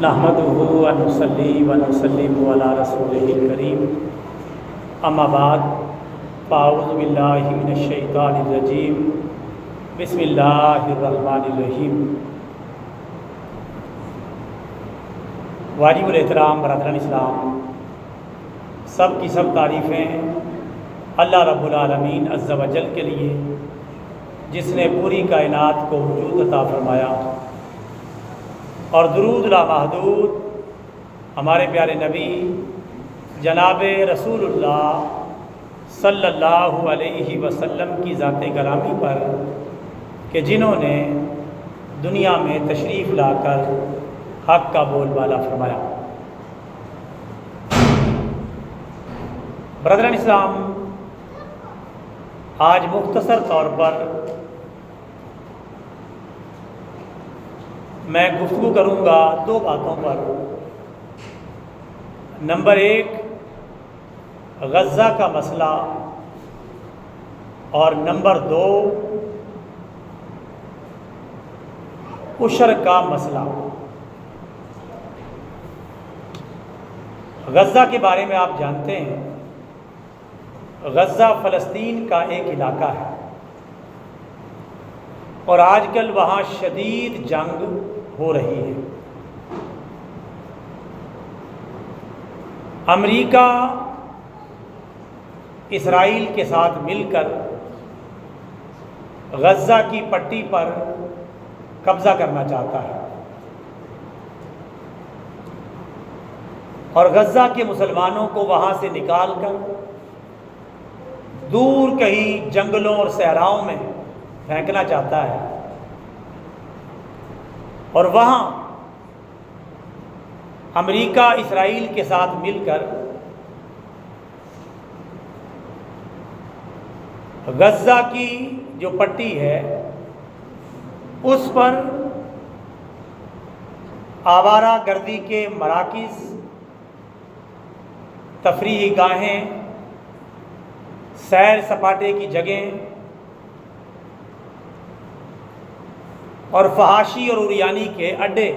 نحمدہ و نصلی و نسلم علی رسولہ الکریم، اما بعد فاعوذ باللہ من الشیطان الرجیم، بسم اللہ الرحمن الرحیم۔ واجب الاحترام برادران اسلام، سب کی سب تعریفیں اللہ رب العالمین عز و جل کے لیے، جس نے پوری کائنات کو وجود عطا فرمایا، اور درود لامحدود ہمارے پیارے نبی جناب رسول اللہ صلی اللہ علیہ وسلم کی ذات گرامی پر کہ جنہوں نے دنیا میں تشریف لا کر حق کا بول بالا فرمایا۔ برادران اسلام، آج مختصر طور پر میں گفتگو کروں گا دو باتوں پر۔ نمبر ایک، غزہ کا مسئلہ، اور نمبر دو، عشر کا مسئلہ۔ غزہ کے بارے میں آپ جانتے ہیں، غزہ فلسطین کا ایک علاقہ ہے، اور آج کل وہاں شدید جنگ ہو رہی ہے۔ امریکہ اسرائیل کے ساتھ مل کر غزہ کی پٹی پر قبضہ کرنا چاہتا ہے، اور غزہ کے مسلمانوں کو وہاں سے نکال کر دور کہیں جنگلوں اور صحراؤں میں پھینکنا چاہتا ہے، اور وہاں امریکہ اسرائیل کے ساتھ مل کر غزہ کی جو پٹی ہے اس پر آوارہ گردی کے مراکز، تفریحی گاہیں، سیر سپاٹے کی جگہیں اور فحاشی اور عریانی کے اڈے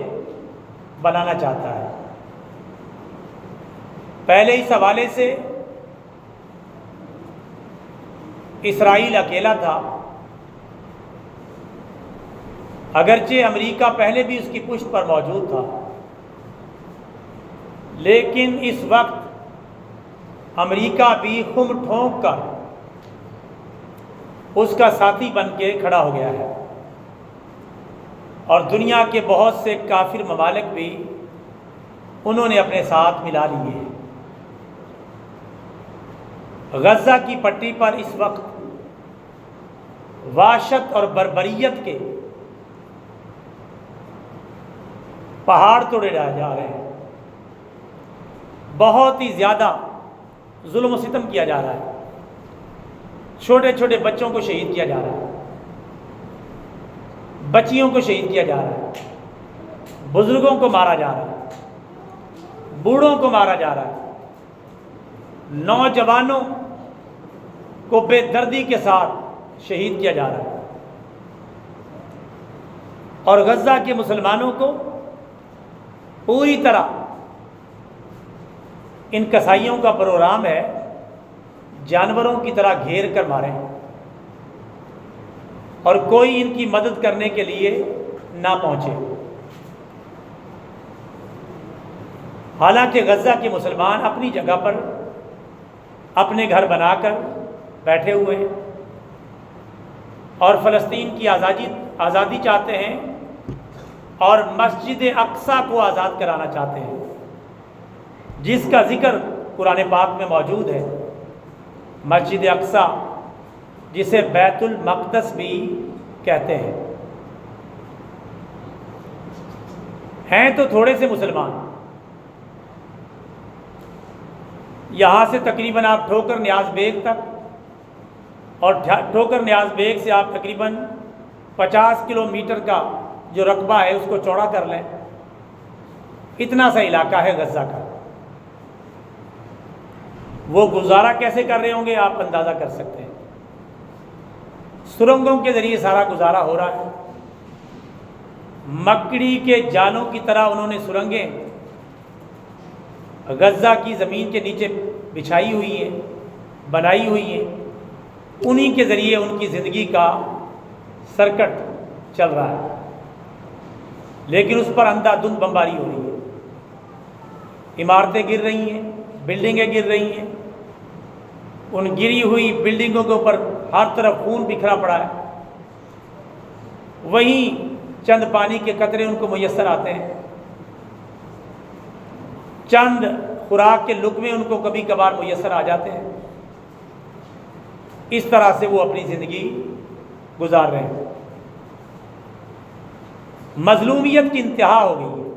بنانا چاہتا ہے۔ پہلے اس حوالے سے اسرائیل اکیلا تھا، اگرچہ امریکہ پہلے بھی اس کی پشت پر موجود تھا، لیکن اس وقت امریکہ بھی خم ٹھونک کر اس کا ساتھی بن کے کھڑا ہو گیا ہے، اور دنیا کے بہت سے کافر ممالک بھی انہوں نے اپنے ساتھ ملا لیے ہیں۔ غزہ کی پٹی پر اس وقت وحشت اور بربریت کے پہاڑ توڑے جا رہے ہیں، بہت ہی زیادہ ظلم و ستم کیا جا رہا ہے، چھوٹے چھوٹے بچوں کو شہید کیا جا رہا ہے، بچیوں کو شہید کیا جا رہا ہے، بزرگوں کو مارا جا رہا ہے، بوڑھوں کو مارا جا رہا ہے، نوجوانوں کو بے دردی کے ساتھ شہید کیا جا رہا ہے، اور غزہ کے مسلمانوں کو پوری طرح ان کسائیوں کا پروگرام ہے جانوروں کی طرح گھیر کر ماریں، اور کوئی ان کی مدد کرنے کے لیے نہ پہنچے۔ حالانکہ غزہ کے مسلمان اپنی جگہ پر اپنے گھر بنا کر بیٹھے ہوئے ہیں، اور فلسطین کی آزادی چاہتے ہیں، اور مسجد اقصی کو آزاد کرانا چاہتے ہیں، جس کا ذکر قرآن پاک میں موجود ہے۔ مسجد اقصی جسے بیت المقدس بھی کہتے ہیں تو تھوڑے سے مسلمان، یہاں سے تقریباً آپ ٹھوکر نیاز بیگ تک، اور ٹھوکر نیاز بیگ سے آپ تقریباً 50 کلومیٹر کا جو رقبہ ہے اس کو چوڑا کر لیں، اتنا سا علاقہ ہے غزہ کا۔ وہ گزارا کیسے کر رہے ہوں گے آپ اندازہ کر سکتے ہیں، سرنگوں کے ذریعے سارا گزارا ہو رہا ہے، مکڑی کے جالوں کی طرح انہوں نے سرنگیں غزہ کی زمین کے نیچے بچھائی ہوئی ہیں، بنائی ہوئی ہیں، انہی کے ذریعے ان کی زندگی کا سرکٹ چل رہا ہے، لیکن اس پر اندھا دھند بمباری ہو رہی ہے، عمارتیں گر رہی ہیں، بلڈنگیں گر رہی ہیں، ان گری ہوئی بلڈنگوں کے اوپر ہر طرف خون بکھرا پڑا ہے، وہیں چند پانی کے قطرے ان کو میسر آتے ہیں، چند خوراک کے لقمے ان کو کبھی کبھار میسر آ جاتے ہیں، اس طرح سے وہ اپنی زندگی گزار رہے ہیں۔ مظلومیت کی انتہا ہو گئی ہے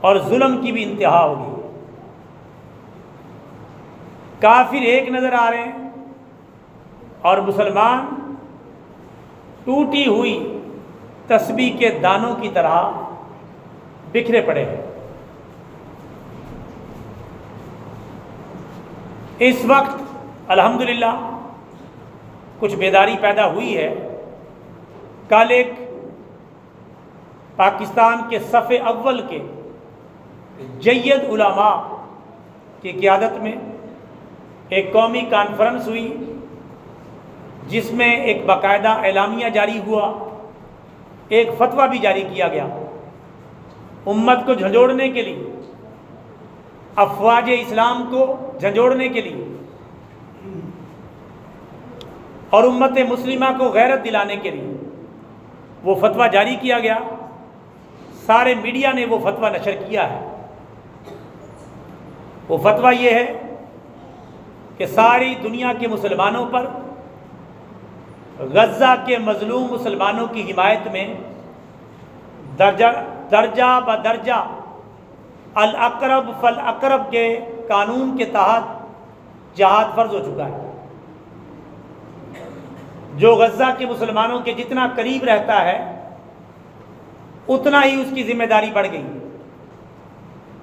اور ظلم کی بھی انتہا ہو گئی ہے۔ کافر ایک نظر آ رہے ہیں اور مسلمان ٹوٹی ہوئی تسبیح کے دانوں کی طرح بکھرے پڑے ہیں۔ اس وقت الحمدللہ کچھ بیداری پیدا ہوئی ہے۔ کل ایک پاکستان کے صف اول کے جید علماء کی قیادت میں ایک قومی کانفرنس ہوئی، جس میں ایک باقاعدہ اعلامیہ جاری ہوا، ایک فتویٰ بھی جاری کیا گیا، امت کو جھنجھوڑنے کے لیے، افواج اسلام کو جھنجھوڑنے کے لیے اور امت مسلمہ کو غیرت دلانے کے لیے وہ فتویٰ جاری کیا گیا۔ سارے میڈیا نے وہ فتویٰ نشر کیا ہے۔ وہ فتویٰ یہ ہے کہ ساری دنیا کے مسلمانوں پر غزہ کے مظلوم مسلمانوں کی حمایت میں درجہ بدرجہ الاقرب فالاقرب کے قانون کے تحت جہاد فرض ہو چکا ہے۔ جو غزہ کے مسلمانوں کے جتنا قریب رہتا ہے اتنا ہی اس کی ذمہ داری بڑھ گئی۔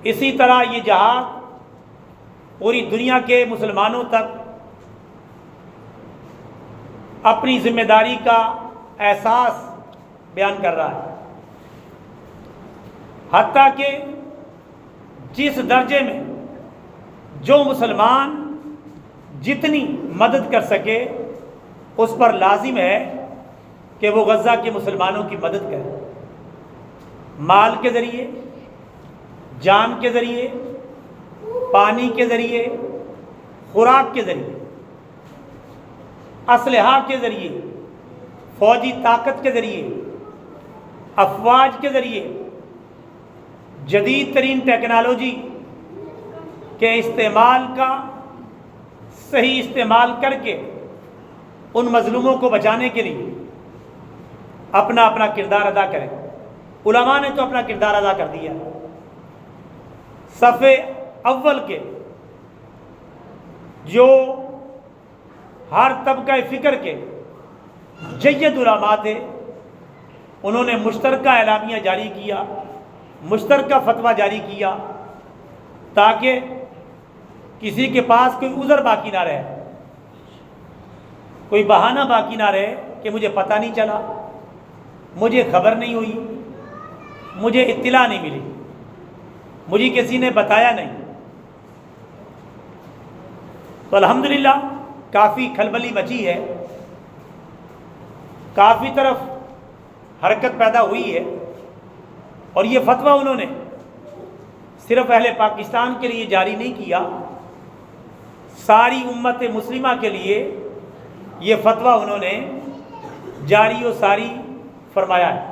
اسی طرح یہ جہاد پوری دنیا کے مسلمانوں تک اپنی ذمہ داری کا احساس بیان کر رہا ہے، حتیٰ کہ جس درجے میں جو مسلمان جتنی مدد کر سکے اس پر لازم ہے کہ وہ غزہ کے مسلمانوں کی مدد کرے، مال کے ذریعے، جان کے ذریعے، پانی کے ذریعے، خوراک کے ذریعے، اسلحہ کے ذریعے، فوجی طاقت کے ذریعے، افواج کے ذریعے، جدید ترین ٹیکنالوجی کے استعمال کا صحیح استعمال کر کے ان مظلوموں کو بچانے کے لیے اپنا اپنا کردار ادا کریں۔ علماء نے تو اپنا کردار ادا کر دیا۔ صف اول کے جو ہر طبقہ فکر کے جید علماء تھے انہوں نے مشترکہ اعلامیہ جاری کیا، مشترکہ فتویٰ جاری کیا، تاکہ کسی کے پاس کوئی عذر باقی نہ رہے، کوئی بہانہ باقی نہ رہے کہ مجھے پتہ نہیں چلا، مجھے خبر نہیں ہوئی، مجھے اطلاع نہیں ملی، مجھے کسی نے بتایا نہیں۔ تو الحمدللہ کافی کھلبلی مچی ہے، کافی طرف حرکت پیدا ہوئی ہے، اور یہ فتویٰ انہوں نے صرف اہل پاکستان کے لیے جاری نہیں کیا، ساری امت مسلمہ کے لیے یہ فتویٰ انہوں نے جاری و ساری فرمایا ہے۔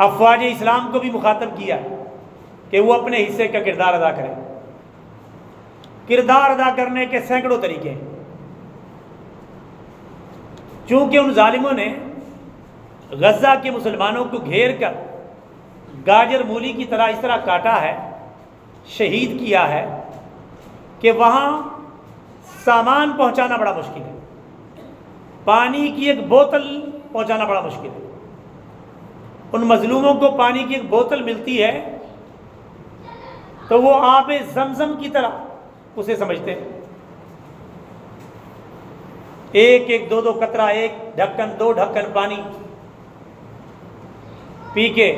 افواج اسلام کو بھی مخاطب کیا کہ وہ اپنے حصے کا کردار ادا کریں۔ کردار ادا کرنے کے سینکڑوں طریقے ہیں، چونکہ ان ظالموں نے غزہ کے مسلمانوں کو گھیر کر گاجر مولی کی طرح اس طرح کاٹا ہے، شہید کیا ہے کہ وہاں سامان پہنچانا بڑا مشکل ہے، پانی کی ایک بوتل پہنچانا بڑا مشکل ہے۔ ان مظلوموں کو پانی کی ایک بوتل ملتی ہے تو وہ آب زمزم کی طرح اسے سمجھتے ہیں۔ ایک ایک دو دو قطرہ، ایک ڈھکن دو ڈھکن پانی پی کے،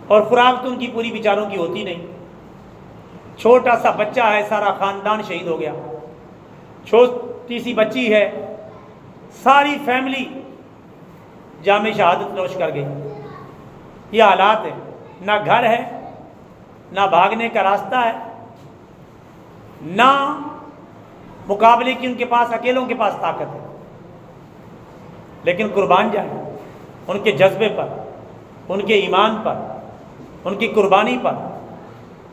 اور خوراک تو ان کی پوری بیچاروں کی ہوتی نہیں. چھوٹا سا بچہ ہے، سارا خاندان شہید ہو گیا. چھوٹی سی بچی ہے، ساری فیملی جام شہادت نوش کر گئی. یہ حالات ہیں. نہ گھر ہے، نہ بھاگنے کا راستہ ہے، نہ مقابلے کی ان کے پاس، اکیلوں کے پاس طاقت ہے. لیکن قربان جائیں ان کے جذبے پر، ان کے ایمان پر، ان کی قربانی پر،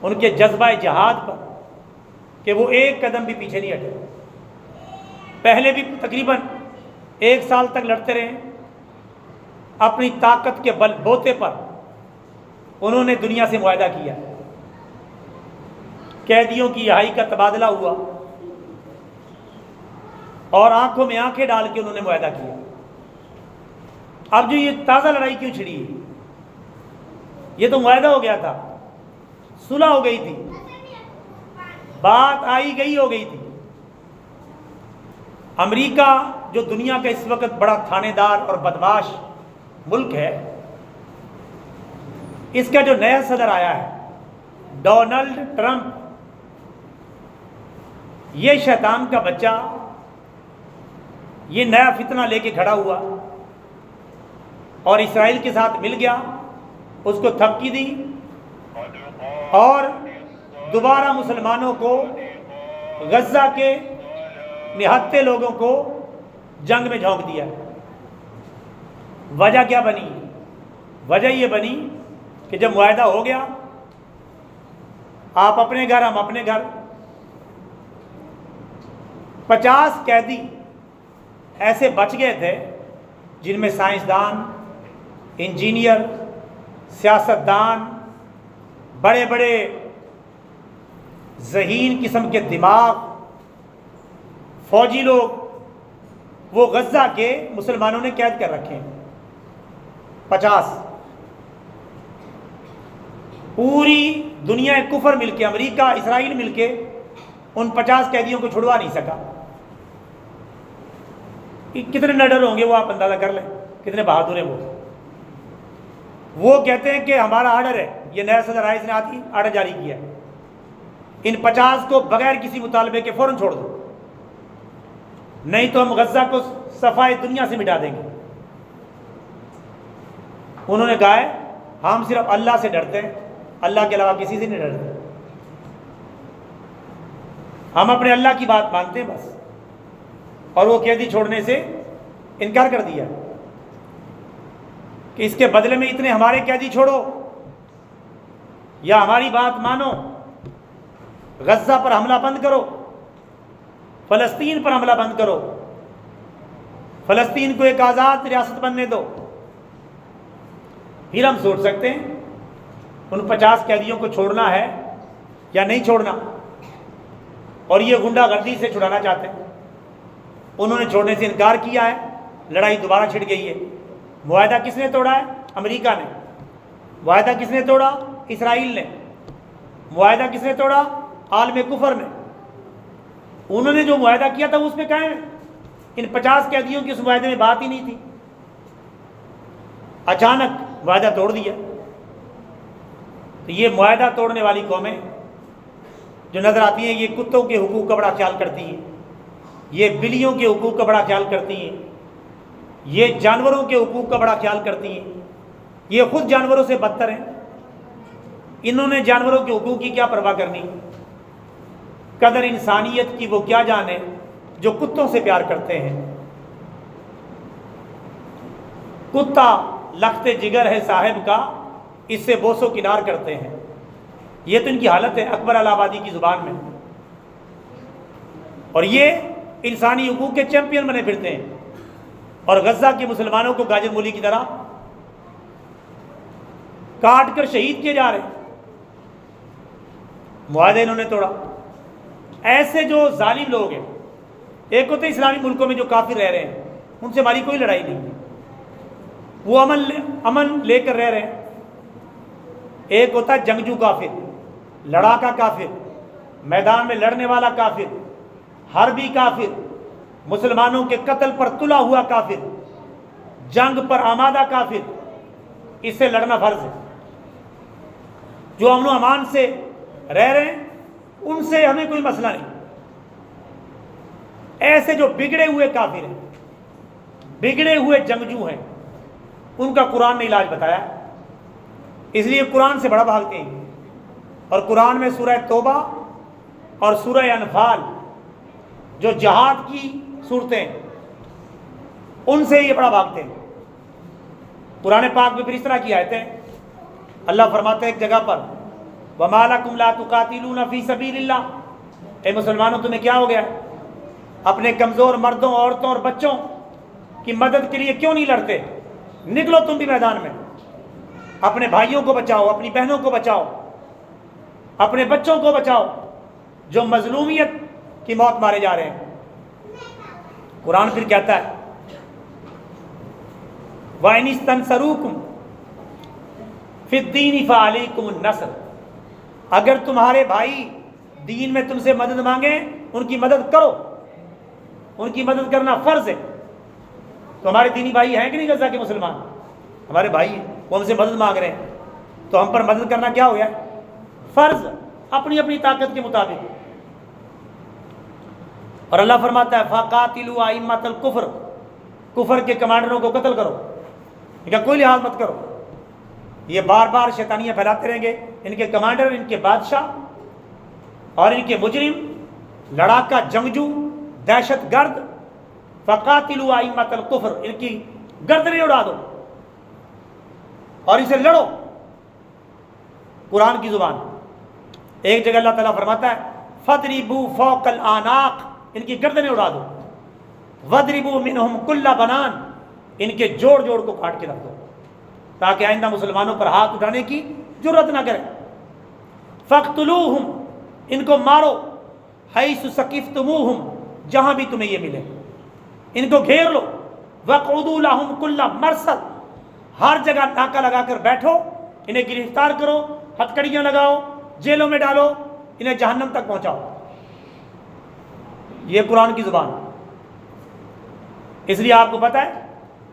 ان کے جذبہ جہاد پر، کہ وہ ایک قدم بھی پیچھے نہیں ہٹے. پہلے بھی تقریباً 1 سال تک لڑتے رہے. اپنی طاقت کے بل بوتے پر انہوں نے دنیا سے معاہدہ کیا. قیدیوں کی رہائی کا تبادلہ ہوا اور آنکھوں میں آنکھیں ڈال کے انہوں نے معاہدہ کیا. اب جو یہ تازہ لڑائی کیوں چھڑی ہے؟ یہ تو معاہدہ ہو گیا تھا، صلح ہو گئی تھی، بات آئی گئی ہو گئی تھی. امریکہ جو دنیا کا اس وقت بڑا تھانے دار اور بدماش ملک ہے، اس کا جو نیا صدر آیا ہے ڈونلڈ ٹرمپ، یہ شیطان کا بچہ، یہ نیا فتنہ لے کے کھڑا ہوا اور اسرائیل کے ساتھ مل گیا، اس کو تھپکی دی اور دوبارہ مسلمانوں کو، غزہ کے نہتے لوگوں کو جنگ میں جھونک دیا. وجہ کیا بنی؟ وجہ یہ بنی کہ جب معاہدہ ہو گیا، آپ اپنے گھر ہم اپنے گھر، 50 قیدی ایسے بچ گئے تھے جن میں سائنسدان، انجینئر، سیاستدان، بڑے بڑے ذہین قسم کے دماغ، فوجی لوگ، وہ غزہ کے مسلمانوں نے قید کر رکھے ہیں. 50. پوری دنیا کفر مل کے، امریکہ، اسرائیل مل کے ان 50 قیدیوں کو چھڑوا نہیں سکا. کتنے نڈر ہوں گے وہ، آپ اندازہ کر لیں کتنے بہادر ہیں وہ کہتے ہیں کہ ہمارا آرڈر ہے، یہ نیا صدر آیا، اس نے آتی آرڈر جاری کیا ہے، ان 50 کو بغیر کسی مطالبے کے فوراً چھوڑ دو، نہیں تو ہم غزہ کو صفائے دنیا سے مٹا دیں گے. انہوں نے کہا ہے ہم صرف اللہ سے ڈرتے ہیں، اللہ کے علاوہ کسی سے نہیں ڈرتے، ہم اپنے اللہ کی بات مانتے ہیں بس. اور وہ قیدی چھوڑنے سے انکار کر دیا کہ اس کے بدلے میں اتنے ہمارے قیدی چھوڑو یا ہماری بات مانو، غزہ پر حملہ بند کرو، فلسطین پر حملہ بند کرو، فلسطین کو ایک آزاد ریاست بننے دو. پھر ہم سوچ سکتے ہیں ان 50 قیدیوں کو چھوڑنا ہے یا نہیں چھوڑنا. اور یہ غنڈہ گردی سے چھڑانا چاہتے ہیں. انہوں نے چھوڑنے سے انکار کیا ہے، لڑائی دوبارہ چھڑ گئی ہے. معاہدہ کس نے توڑا ہے؟ امریکہ نے. معاہدہ کس نے توڑا؟ اسرائیل نے. معاہدہ کس نے توڑا؟ عالم کفر نے. انہوں نے جو معاہدہ کیا تھا اس پہ قائم ہے. ان 50 قیدیوں کی اس معاہدے میں بات ہی نہیں تھی، اچانک معاہدہ توڑ دیا. تو یہ معاہدہ توڑنے والی قومیں جو نظر آتی ہیں، یہ کتوں کے حقوق کا بڑا خیال کرتی ہیں، یہ بلیوں کے حقوق کا بڑا خیال کرتی ہیں، یہ جانوروں کے حقوق کا بڑا خیال کرتی ہیں، یہ خود جانوروں سے بدتر ہیں. انہوں نے جانوروں کے حقوق کی کیا پرواہ کرنی؟ قدر انسانیت کی وہ کیا جانے جو کتوں سے پیار کرتے ہیں. کتا لخت جگر ہے صاحب کا، اس سے بوس و کنار کرتے ہیں. یہ تو ان کی حالت ہے اکبر الہ آبادی کی زبان میں. اور یہ انسانی حقوق کے چیمپئن بنے پھرتے ہیں اور غزہ کے مسلمانوں کو گاجر مولی کی طرح کاٹ کر شہید کیے جا رہے ہیں. معاہدہ انہوں نے توڑا. ایسے جو ظالم لوگ ہیں، ایک ہوتے اسلامی ملکوں میں جو کافر رہ رہے ہیں، ان سے ہماری کوئی لڑائی نہیں، وہ امن لے کر رہ رہے ہیں. ایک ہوتا ہے جنگجو کافر، لڑاکا کافر، میدان میں لڑنے والا کافر، حربی کافر، مسلمانوں کے قتل پر تلا ہوا کافر، جنگ پر آمادہ کافر، اس سے لڑنا فرض ہے۔ جو امن و امان سے رہ رہے ہیں ان سے ہمیں کوئی مسئلہ نہیں۔ ایسے جو بگڑے ہوئے کافر ہیں، بگڑے ہوئے جنگجو ہیں، ان کا قرآن نے علاج بتایا، اس لیے قرآن سے بڑا بھاگتے ہیں۔ اور قرآن میں سورہ توبہ اور سورہ انفال جو جہاد کی صورتیں، ان سے یہ بڑا بھاگتے ہیں۔ قرآن پاک میں پھر اس طرح کی آیتیں اللہ فرماتے ہیں ایک جگہ پر وَمَا لَكُمْ لَا تُقَاتِلُونَ فِي سَبِيلِ اللَّهِ، اے مسلمانوں تمہیں کیا ہو گیا، اپنے کمزور مردوں عورتوں اور بچوں کی مدد کے لیے کیوں نہیں لڑتے؟ نکلو تم بھی میدان میں، اپنے بھائیوں کو بچاؤ، اپنی بہنوں کو بچاؤ، اپنے بچوں کو بچاؤ جو مظلومیت کی موت مارے جا رہے ہیں۔ قرآن پھر کہتا ہے وَإِنِ اسْتَنْصَرُوكُمْ فِي الدِّينِ فَعَلَيْكُمُ النَّصْرُ، اگر تمہارے بھائی دین میں تم سے مدد مانگیں ان کی مدد کرو، ان کی مدد کرنا فرض ہے۔ تو ہمارے دینی بھائی ہیں کہ نہیں غزہ کے مسلمان؟ ہمارے بھائی ہیں، وہ ہم سے مدد مانگ رہے ہیں، تو ہم پر مدد کرنا کیا ہو گیا؟ فرض، اپنی اپنی طاقت کے مطابق۔ اور اللہ فرماتا ہے فَقَاتِلُوا أَئِمَّةَ الْكُفْرِ، کفر کے کمانڈروں کو قتل کرو، ان کا کوئی لحاظ مت کرو۔ یہ بار بار شیطانیاں پھیلاتے رہیں گے، ان کے کمانڈر، ان کے بادشاہ اور ان کے مجرم، لڑاکا جنگجو، دہشت گرد، فَقَاتِلُوا أَئِمَّةَ الْكُفْرِ، ان کی گردنیں اڑا دو اور اسے لڑو۔ قرآن کی زبان ایک جگہ اللہ تعالیٰ فرماتا ہے فَضْرِبُوا فَوْقَ الْأَعْنَاقِ، ان کی گردنیں اڑا دو، وَضْرِبُوا مِنْهُمْ كُلَّ بَنَانٍ، ان کے جوڑ جوڑ کو کاٹ کے رکھ دو تاکہ آئندہ مسلمانوں پر ہاتھ اٹھانے کی جرت نہ کرے۔ فَاقْتُلُوهُمْ، ان کو مارو، حَيْثُ ثَقِفْتُمُوهُمْ، جہاں بھی تمہیں یہ ملے ان کو گھیر لو، وَقْعُدُوا لَهُمْ كُلَّ مَرْصَدٍ، ہر جگہ ناکہ لگا کر بیٹھو، انہیں گرفتار کرو، ہتھکڑیاں لگاؤ، جیلوں میں ڈالو، انہیں جہنم تک پہنچاؤ۔ یہ قرآن کی زبان۔ اس لیے آپ کو پتہ ہے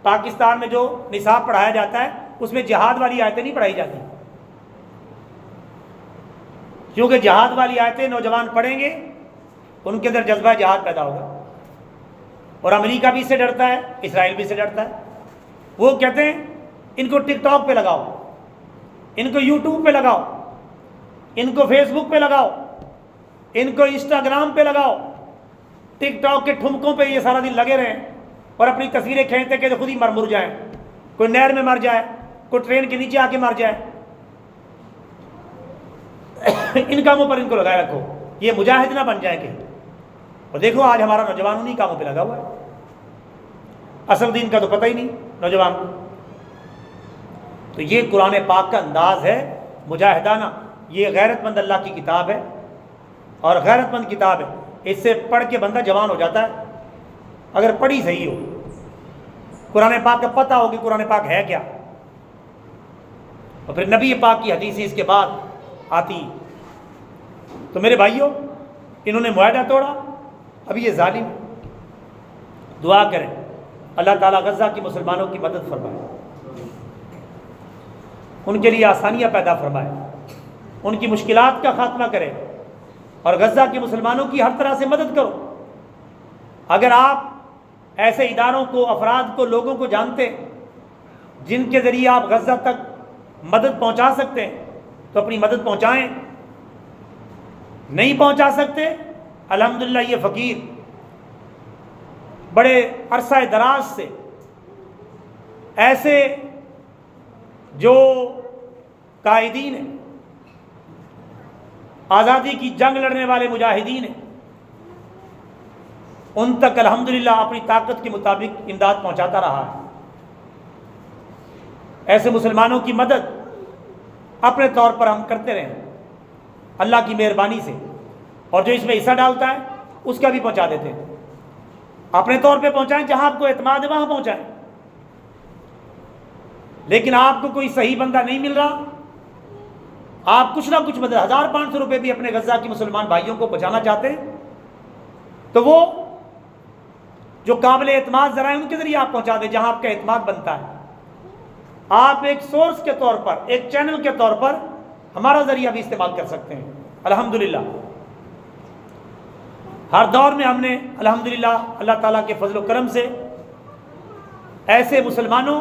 پاکستان میں جو نصاب پڑھایا جاتا ہے اس میں جہاد والی آیتیں نہیں پڑھائی جاتی، کیونکہ جہاد والی آیتیں نوجوان پڑھیں گے ان کے اندر جذبہ جہاد پیدا ہوگا۔ اور امریکہ بھی اس سے ڈرتا ہے، اسرائیل بھی اس سے ڈرتا ہے۔ وہ کہتے ہیں ان کو ٹک ٹاک پہ لگاؤ، ان کو یوٹیوب پہ لگاؤ، ان کو فیس بک پہ لگاؤ، ان کو انسٹاگرام پہ لگاؤ، ٹک ٹاک کے ٹھمکوں پہ یہ سارا دن لگے رہیں اور اپنی تصویریں کھینچتے کہ خود ہی مر جائیں، کوئی نہر میں مر جائے، کوئی ٹرین کے نیچے آ کے مر جائے۔ ان کاموں پر ان کو لگائے رکھو، یہ مجاہد نہ بن جائیں کہ۔ اور دیکھو آج ہمارا نوجوان انہی کاموں پہ لگا ہوا ہے، اصل دین کا تو پتہ ہی نہیں نوجوان کو۔ تو یہ قرآن پاک کا انداز ہے مجاہدانہ، یہ غیرت مند اللہ کی کتاب ہے اور غیرت مند کتاب ہے، اس سے پڑھ کے بندہ جوان ہو جاتا ہے اگر پڑھی صحیح ہو، قرآن پاک کا پتہ ہو کہ قرآن پاک ہے کیا۔ اور پھر نبی پاک کی حدیثیں اس کے بعد آتی۔ تو میرے بھائیوں، انہوں نے معاہدہ توڑا، ابھی یہ ظالم۔ دعا کریں اللہ تعالیٰ غزہ کی مسلمانوں کی مدد فرمائے، ان کے لیے آسانیاں پیدا فرمائے، ان کی مشکلات کا خاتمہ کرے اور غزہ کے مسلمانوں کی ہر طرح سے مدد کرو۔ اگر آپ ایسے اداروں کو، افراد کو، لوگوں کو جانتے ہیں جن کے ذریعے آپ غزہ تک مدد پہنچا سکتے ہیں تو اپنی مدد پہنچائیں۔ نہیں پہنچا سکتے، الحمدللہ یہ فقیر بڑے عرصہ دراز سے ایسے جو قائدین ہیں، آزادی کی جنگ لڑنے والے مجاہدین ہیں، ان تک الحمدللہ اپنی طاقت کے مطابق امداد پہنچاتا رہا ہے۔ ایسے مسلمانوں کی مدد اپنے طور پر ہم کرتے رہیں اللہ کی مہربانی سے، اور جو اس میں حصہ ڈالتا ہے اس کا بھی پہنچا دیتے ہیں۔ اپنے طور پہ پہنچائیں، جہاں آپ کو اعتماد ہے وہاں پہنچائیں۔ لیکن آپ کو کوئی صحیح بندہ نہیں مل رہا، آپ کچھ نہ کچھ مدد 1500 روپے بھی اپنے غزہ کے مسلمان بھائیوں کو پہنچانا چاہتے ہیں، تو وہ جو قابل اعتماد ذرائع ان کے ذریعے آپ پہنچا دیں جہاں آپ کا اعتماد بنتا ہے. آپ ایک سورس کے طور پر، ایک چینل کے طور پر ہمارا ذریعہ بھی استعمال کر سکتے ہیں. الحمدللہ ہر دور میں ہم نے الحمدللہ اللہ تعالیٰ کے فضل و کرم سے ایسے مسلمانوں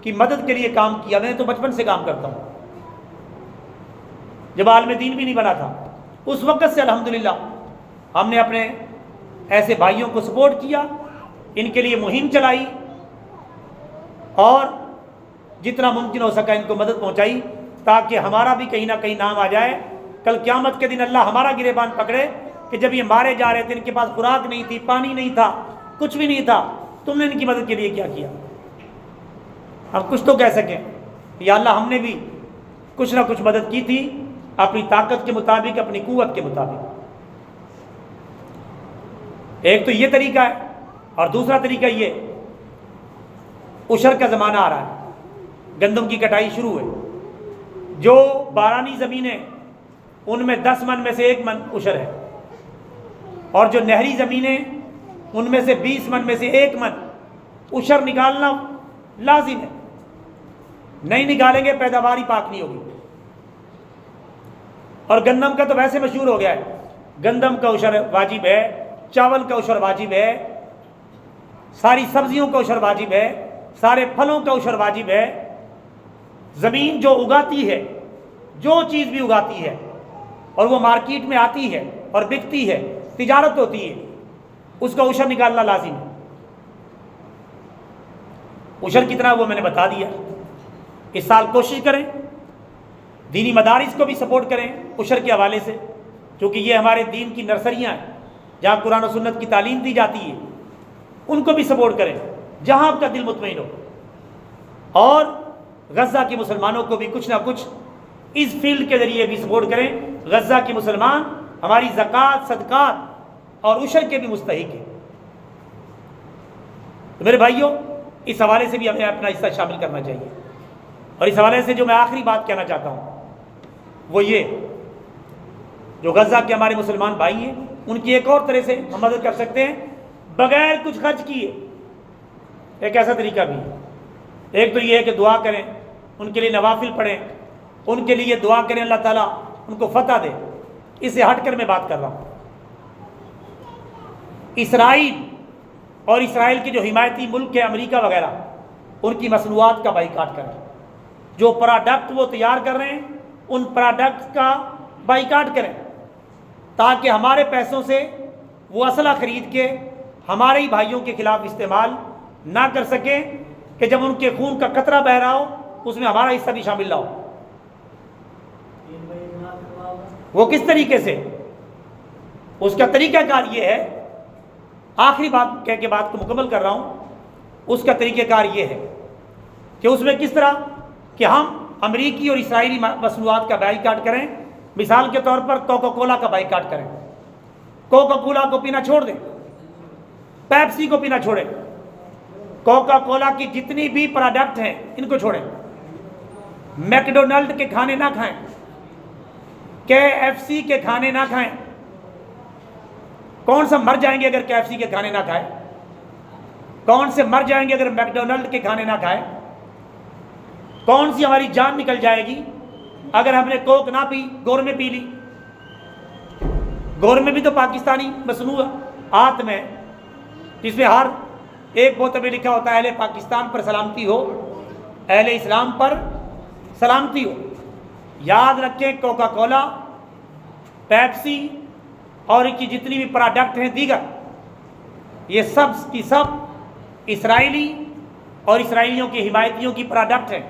کی مدد کے لیے کام کیا. میں تو بچپن سے کام کرتا ہوں، جب عالم دین بھی نہیں بنا تھا اس وقت سے الحمدللہ ہم نے اپنے ایسے بھائیوں کو سپورٹ کیا، ان کے لیے مہم چلائی اور جتنا ممکن ہو سکا ان کو مدد پہنچائی تاکہ ہمارا بھی کہیں نہ کہیں نام آ جائے. کل قیامت کے دن اللہ ہمارا گریبان پکڑے کہ جب یہ مارے جا رہے تھے ان کے پاس خوراک نہیں تھی، پانی نہیں تھا، کچھ بھی نہیں تھا، تم نے ان کی مدد کے لیے کیا کیا. ہم کچھ تو کہہ سکیں یا اللہ ہم نے بھی کچھ نہ کچھ مدد کی تھی اپنی طاقت کے مطابق، اپنی قوت کے مطابق. ایک تو یہ طریقہ ہے، اور دوسرا طریقہ یہ عشر کا زمانہ آ رہا ہے، گندم کی کٹائی شروع ہے. جو بارانی زمینیں ان میں 10 من میں سے 1 من عشر ہے، اور جو نہری زمینیں ان میں سے 20 من میں سے 1 من عشر نکالنا لازم ہے. نہیں نکالیں گے پیداوار ہی پاک نہیں ہوگی. اور گندم کا تو ویسے مشہور ہو گیا ہے، گندم کا عشر واجب ہے، چاول کا عشر واجب ہے، ساری سبزیوں کا عشر واجب ہے، سارے پھلوں کا عشر واجب ہے. زمین جو اگاتی ہے، جو چیز بھی اگاتی ہے اور وہ مارکیٹ میں آتی ہے اور بکتی ہے، تجارت ہوتی ہے، اس کا عشر نکالنا لازم ہے. عشر کتنا وہ میں نے بتا دیا. اس سال کوشش کریں دینی مدارس کو بھی سپورٹ کریں عشر کے حوالے سے، کیونکہ یہ ہمارے دین کی نرسریاں ہیں جہاں قرآن و سنت کی تعلیم دی جاتی ہے. ان کو بھی سپورٹ کریں جہاں آپ کا دل مطمئن ہو. اور غزہ کے مسلمانوں کو بھی کچھ نہ کچھ اس فیلڈ کے ذریعے بھی سپورٹ کریں. غزہ کے مسلمان ہماری زکوٰۃ، صدقات اور عشر کے بھی مستحق ہیں. تو میرے بھائیوں اس حوالے سے بھی ہمیں اپنا حصہ شامل کرنا چاہیے. اور اس حوالے سے جو میں آخری بات کہنا چاہتا ہوں وہ یہ، جو غزہ کے ہمارے مسلمان بھائی ہیں ان کی ایک اور طرح سے ہم مدد کر سکتے ہیں بغیر کچھ خرچ کیے. ایک ایسا طریقہ بھی ہے. ایک تو یہ ہے کہ دعا کریں، ان کے لیے نوافل پڑھیں، ان کے لیے دعا کریں اللہ تعالیٰ ان کو فتح دے. اس سے ہٹ کر میں بات کر رہا ہوں. اسرائیل اور اسرائیل کے جو حمایتی ملک ہے امریکہ وغیرہ، ان کی مصنوعات کا بائیکاٹ کریں. جو پروڈکٹ وہ تیار کر رہے ہیں ان پروڈکٹ کا بائیکاٹ کریں تاکہ ہمارے پیسوں سے وہ اسلحہ خرید کے ہمارے ہی بھائیوں کے خلاف استعمال نہ کر سکیں کہ جب ان کے خون کا قطرہ بہ رہا ہو اس میں ہمارا حصہ بھی شامل نہ ہو. وہ کس طریقے سے؟ اس کا طریقہ کار یہ ہے، آخری بات کہہ کے بات کو مکمل کر رہا ہوں. اس کا طریقہ کار یہ ہے کہ اس میں کس طرح کہ ہم امریکی اور اسرائیلی مصنوعات کا بائیکاٹ کریں. مثال کے طور پر کوکا کولا کا بائیکاٹ کریں. کوکا کولا کو پینا چھوڑ دیں، پیپسی کو پینا چھوڑیں، کوکا کولا کی جتنی بھی پروڈکٹ ہیں ان کو چھوڑیں. میکڈونلڈ کے کھانے نہ کھائیں، KFC کے کھانے نہ کھائیں. کون سا مر جائیں گے اگر KFC کے کھانے نہ کھائیں؟ کون سے مر جائیں گے اگر میکڈونلڈ کے کھانے نہ کھائیں؟ کون سی ہماری جان نکل جائے گی اگر ہم نے کوک نہ پی، گور میں پی لی؟ گور میں بھی تو پاکستانی مصنوعات میں، جس میں ہر ایک بوتل میں لکھا ہوتا ہے اہل پاکستان پر سلامتی ہو، اہل اسلام پر سلامتی ہو. یاد رکھیں کوکا کولا، پیپسی اور ان کی جتنی بھی پروڈکٹ ہیں دیگر، یہ سب کی سب اسرائیلی اور اسرائیلیوں کی حمایتیوں کی پروڈکٹ ہیں.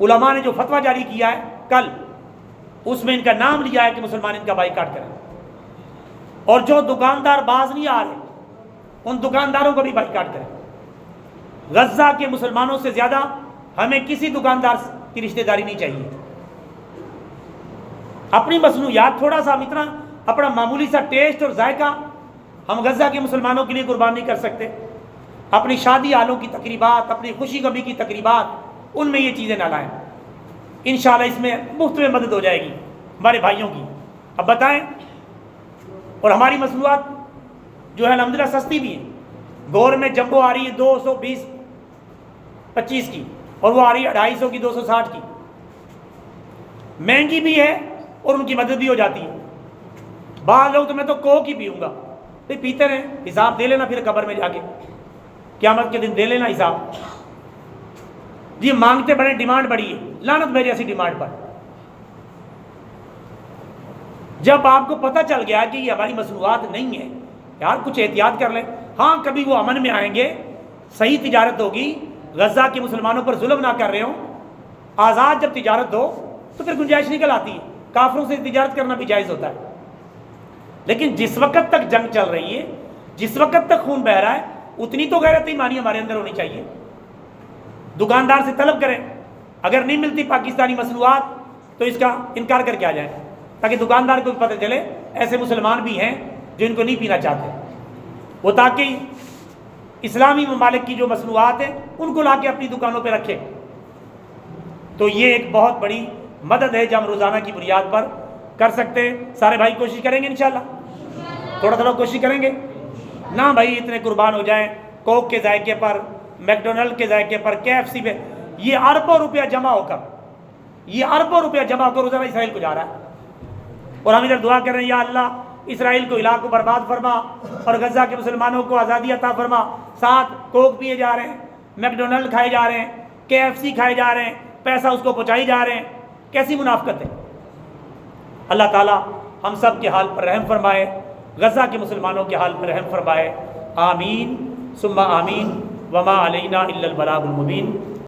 علماء نے جو فتویٰ جاری کیا ہے کل، اس میں ان کا نام لیا ہے کہ مسلمان ان کا بائیکاٹ کریں. اور جو دکاندار باز نہیں آ رہے ان دکانداروں کو بھی بائیکاٹ کریں. غزہ کے مسلمانوں سے زیادہ ہمیں کسی دکاندار کی رشتہ داری نہیں چاہیے. اپنی مصنوعات تھوڑا سا اتنا اپنا معمولی سا ٹیسٹ اور ذائقہ ہم غزہ کے مسلمانوں کے لیے قربان نہیں کر سکتے. اپنی شادی حالوں کی تقریبات، اپنی خوشی غمی کی تقریبات، ان میں یہ چیزیں نہ لائیں. انشاءاللہ اس میں مفت میں مدد ہو جائے گی ہمارے بھائیوں کی. اب بتائیں، اور ہماری مصنوعات جو ہے الحمدللہ سستی بھی ہیں. گور میں جمبو آ رہی ہے 220-25 کی، اور وہ آ رہی ہے 250 کی، 260 کی، مہنگی بھی ہے اور ان کی مدد بھی ہو جاتی ہے۔ بعض لوگ تو میں تو کوک ہی پیوں گا، بھائی پیتے رہیں، حساب دے لینا پھر قبر میں جا کے، قیامت کے دن دے لینا حساب۔ جی مانگتے بڑے، ڈیمانڈ بڑی ہے، لعنت بھیجے ایسی ڈیمانڈ پر۔ جب آپ کو پتہ چل گیا کہ یہ ہماری مصنوعات نہیں ہے، یار کچھ احتیاط کر لیں۔ ہاں کبھی وہ امن میں آئیں گے، صحیح تجارت ہوگی، غزہ کے مسلمانوں پر ظلم نہ کر رہے ہوں، آزاد جب تجارت ہو تو پھر گنجائش نکل آتی ہے، کافروں سے تجارت کرنا بھی جائز ہوتا ہے۔ لیکن جس وقت تک جنگ چل رہی ہے، جس وقت تک خون بہہ رہا ہے، اتنی تو غیرت ایمانی ہمارے اندر ہونی چاہیے۔ دکاندار سے طلب کریں، اگر نہیں ملتی پاکستانی مصنوعات تو اس کا انکار کر کے آ جائیں، تاکہ دکاندار کو پتہ چلے ایسے مسلمان بھی ہیں جو ان کو نہیں پینا چاہتے، وہ تاکہ اسلامی ممالک کی جو مصنوعات ہیں ان کو لا کے اپنی دکانوں پہ رکھے۔ تو یہ ایک بہت بڑی مدد ہے جو ہم روزانہ کی بنیاد پر کر سکتے ہیں۔ سارے بھائی کوشش کریں گے انشاءاللہ، تھوڑا تھوڑا کوشش کریں گے نہ بھائی اتنے قربان ہو جائیں کوک کے ذائقے پر، میکڈونلڈ کے ذائقے پر، KFC پہ۔ یہ اربوں روپیہ جمع ہو کر، یہ اربوں روپیہ جمع ہو کر روزانہ اسرائیل کو جا رہا ہے، اور ہم ادھر دعا کر رہے ہیں یا اللہ اسرائیل کو ہلاک کو برباد فرما اور غزہ کے مسلمانوں کو آزادی عطا فرما۔ ساتھ کوک پیے جا رہے ہیں، میکڈونلڈ کھائے جا رہے ہیں، KFC کھائے جا رہے ہیں، پیسہ اس کو پہنچائی جا رہے ہیں، کیسی منافقت ہے۔ اللہ تعالیٰ ہم سب کے حال پر رحم فرمائے، غزہ کے مسلمانوں کے حال پر رحم فرمائے، آمین ثم آمین، وما علینا الا البلاغ المبین۔